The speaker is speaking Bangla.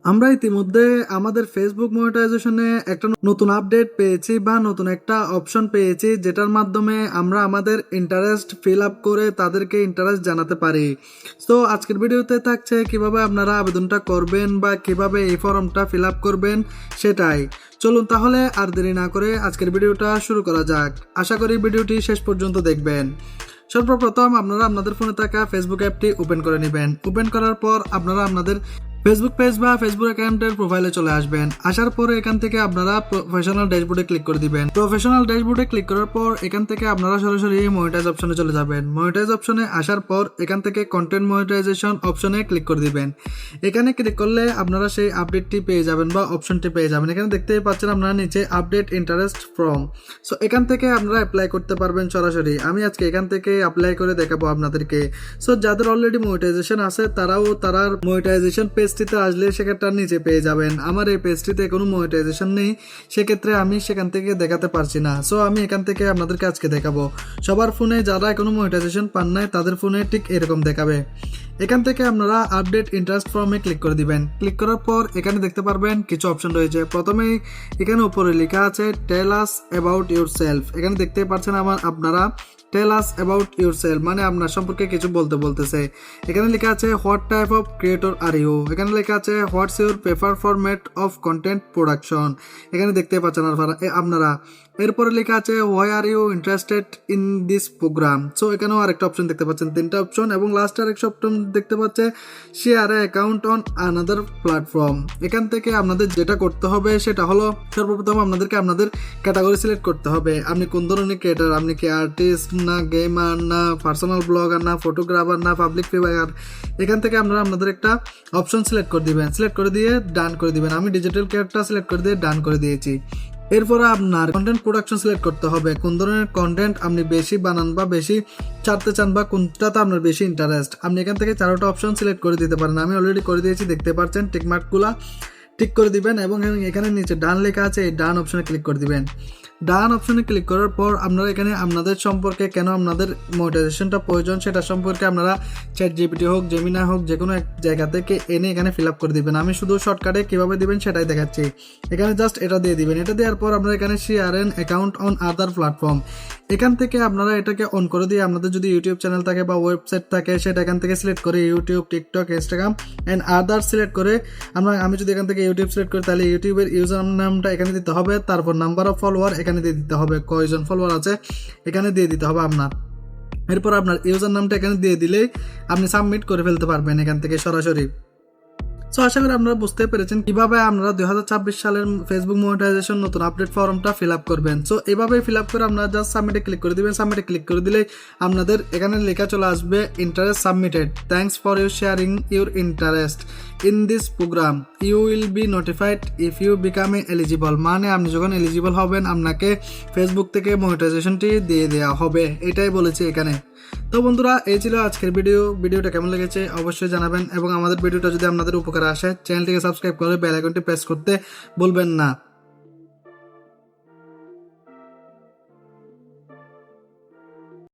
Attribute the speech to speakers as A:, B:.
A: আমরা ইতিমধ্যে আমাদের ফেসবুক মনিটাইজেশনে একটা নতুন আপডেট পেয়েছি বা নতুন একটা অপশন পেয়েছি, যেটার মাধ্যমে আমরা আমাদের ইন্টারেস্ট ফিল আপ করে তাদেরকে ইন্টারেস্ট জানাতে পারি। তো আজকের ভিডিওতে থাকছে কিভাবে আপনারা আবেদনটা করবেন বা কিভাবে এই ফর্মটা ফিল আপ করবেন সেটাই। চলুন তাহলে আর দেরি না করে আজকের ভিডিওটা শুরু করা যাক। আশা করি ভিডিওটি শেষ পর্যন্ত দেখবেন। সর্বপ্রথম আপনারা আপনাদের ফোনে থাকা ফেসবুক অ্যাপটি ওপেন করে নেবেন। ওপেন করার পর আপনারা আপনাদের ফেসবুক পেজ বা ফেসবুক অ্যাকাউন্টের প্রোফাইলে চলে আসবেন। আসার পরে এখান থেকে আপনারা প্রফেশনাল ড্যাশবোর্ডে ক্লিক করে দিবেন। প্রফেশনাল ড্যাশবোর্ডে ক্লিক করার পর এখান থেকে আপনারা সরাসরি মনিটাইজ অপশনে চলে যাবেন। মনিটাইজ অপশনে আসার পর এখান থেকে কন্টেন্ট মনিটাইজেশন অপশনে ক্লিক করে দিবেন। এখানে ক্লিক করলে আপনারা সেই আপডেটটি পেয়ে যাবেন বা অপশনটি পেয়ে যাবেন। এখানে দেখতেই পাচ্ছেন আপনারা নিচে আপডেট ইন্টারেস্ট ফ্রম। সো এখান থেকে আপনারা অ্যাপ্লাই করতে পারবেন সরাসরি। আমি আজকে এখান থেকে অ্যাপ্লাই করে দেখাবো আপনাদেরকে। সো যাদের অলরেডি মনিটাইজেশন আছে তারার মনিটাইজেশন পেজটিতে আসলে সেক্ষেত্রে নিচে পেয়ে যাবেন। আমার এই পেজটিতে কোনো মনিটাইজেশন নেই, সেক্ষেত্রে আমি সেখান থেকে দেখাতে পারছি না। সো আমি এখান থেকে আপনাদেরকে আজকে দেখাবো। সবার ফোনে যারা এখনো মনিটাইজেশন পান নাই তাদের ফোনে ঠিক এরকম দেখাবে। এখান থেকে আপনারা আপডেট ইন্টারেস্ট ফর্মে ক্লিক করে দিবেন। ক্লিক করার পর এখানে দেখতে পারবেন কিছু অপশন রয়েছে। প্রথমেই এখানে উপরে লেখা আছে tell us about yourself. এখানে দেখতে পাচ্ছেন আপনারা tell us about yourself মানে আপনার সম্পর্কে কিছু বলতেছে। এখানে লেখা আছে what type of creator are you. এখানে লেখা আছে what's your prefer format of content production. এখানে দেখতে পাচ্ছেন আপনারা। এরপরে লেখা আছে why are you interested in this program. So এখানেও আরেকটা অপশন দেখতে পাচ্ছেন, তিনটা অপশন, এবং লাস্ট আরেকটা অপশন দেখতে পাচ্ছে share account on another platform. এখান থেকে আপনাদের যেটা করতে হবে সেটা হলো সর্বপ্রথম আপনাদেরকে আপনাদের ক্যাটাগরি সিলেক্ট করতে হবে। আপনি কোন ধরনের ক্রিয়েটার, আপনি কি আর্টিস্ট না গেমার না পার্সোনাল ব্লগার না ফটোগ্রাফার না পাবলিক ফিগার। এখান থেকে আপনারা আপনাদের একটা অপশন সিলেক্ট করে দিবেন। সিলেক্ট করে দিয়ে ডান করে দিবেন। আমি ডিজিটাল ক্যারেক্টার সিলেক্ট করে দিয়ে ডান করে দিয়েছি। এরপরে আপনার কন্টেন্ট প্রোডাকশন সিলেক্ট করতে হবে। কোন ধরনের কন্টেন্ট আপনি বেশি বানান বা বেশি ছাড়তে চান বা কোনটাতে আপনার বেশি ইন্টারেস্ট, আপনি এখান থেকে চারোটা অপশন সিলেক্ট করে দিতে পারেন। আমি অলরেডি করে দিয়েছি, দেখতে পাচ্ছেন টিকমার্কগুলা টিক করে দিবেন এবং এখানে নিচে ডান লেখা আছে, এই ডান অপশনে ক্লিক করে দিবেন। ডান অপশনে ক্লিক করার পর আপনারা এখানে আপনাদের সম্পর্কে কেন আপনাদের মনিটাইজেশনটা প্রয়োজন সেটা সম্পর্কে আপনারা চ্যাট জিপিটি হোক জেমিনা হোক যে কোনো এক জায়গা থেকে এনে এখানে ফিল আপ করে দিবেন। আমি শুধু শর্টকাটে কীভাবে দিবেন সেটাই দেখাচ্ছি। এখানে জাস্ট এটা দিয়ে দিবেন। এটা দেওয়ার পর আপনারা এখানে share an account on other platform, এখান থেকে আপনারা এটাকে অন করে দিয়ে আপনাদের যদি ইউটিউব চ্যানেল থাকে বা ওয়েবসাইট থাকে সেটা এখান থেকে সিলেক্ট করে YouTube TikTok Instagram and other select করে আমি যদি এখান থেকে ইউটিউব সিলেক্ট করি তাহলে ইউটিউবের ইউজার নামটা এখানে দিতে হবে, তারপর নাম্বার অফ ফলোয়ার এখানে দিয়ে দিতে হবে, কয়জন ফলোয়ার আছে এখানে দিয়ে দিতে হবে আপনার। এরপর আপনার ইউজার নামটা এখানে দিয়ে দিলেই আপনি সাবমিট করে ফেলতে পারবেন এখান থেকে সরাসরি। সো আশা করি আপনারা বুঝতে পেরেছেন কিভাবে আপনারা 2026 সালের ফেসবুক মনিটাইজেশন নতুন আপডেট ফর্মটা ফিল আপ করবেন। সো এভাবে ফিল আপ করে আপনারা জাস্ট সাবমিটে ক্লিক করে দিবেন। সাবমিটে ক্লিক করে দিলেই আপনাদের এখানে লেখা চলে আসবে interest submitted, thanks for your sharing your interest in this program, you will be notified if you become eligible. মানে আপনি যখন এলিজিবল হবেন আপনাকে ফেসবুক থেকে মনিটাইজেশনটি দিয়ে দেওয়া হবে, এটাই বলেছে এখানে। তো বন্ধুরা, এই ছিল আজকের ভিডিওটা কেমন লেগেছে অবশ্যই জানাবেন এবং আমাদের ভিডিওটা যদি আপনাদের উপকারে আসে চ্যানেলটিকে সাবস্ক্রাইব করে বেল আইকনটি প্রেস করতে ভুলবেন না।